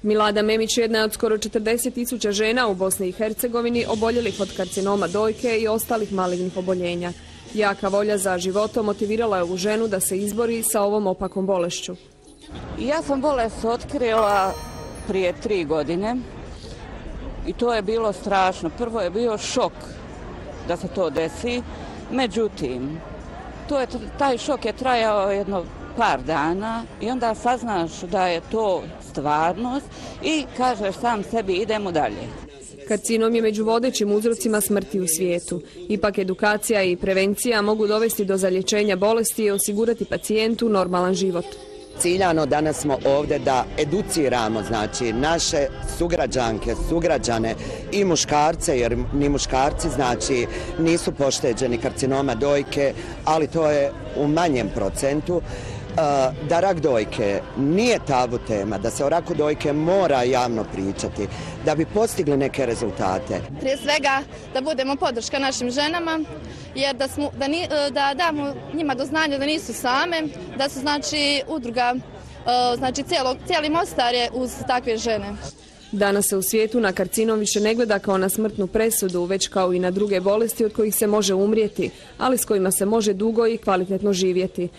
Milada Memić jedna je od skoro 40.000 žena u Bosni i Hercegovini oboljelih od karcinoma dojke i ostalih malignih oboljenja. Jaka volja za životom motivirala je ovu ženu da se izbori sa ovom opakom bolešću. Ja sam bolest otkrila prije 3 godine i to je bilo strašno. Prvo je bio šok da se to desi, međutim, taj šok je trajao jedno par dana i onda saznaš da je to stvarnost i kažeš sam sebi idemo dalje. Karcinom je među vodećim uzrocima smrti u svijetu. Ipak edukacija i prevencija mogu dovesti do zaliječenja bolesti i osigurati pacijentu normalan život. Ciljano danas smo ovdje da educiramo znači naše sugrađanke, sugrađane i muškarce, jer ni muškarci znači nisu pošteđeni karcinoma dojke, ali to je u manjem procentu. Da rak dojke nije tabu tema, da se o raku dojke mora javno pričati, da bi postigli neke rezultate. Prije svega da budemo podrška našim ženama, jer da damo njima do znanja da nisu same, da su znači udruga, znači cijeli Mostar je uz takve žene. Danas se u svijetu na karcinom više ne gleda kao na smrtnu presudu, već kao i na druge bolesti od kojih se može umrijeti, ali s kojima se može dugo i kvalitetno živjeti.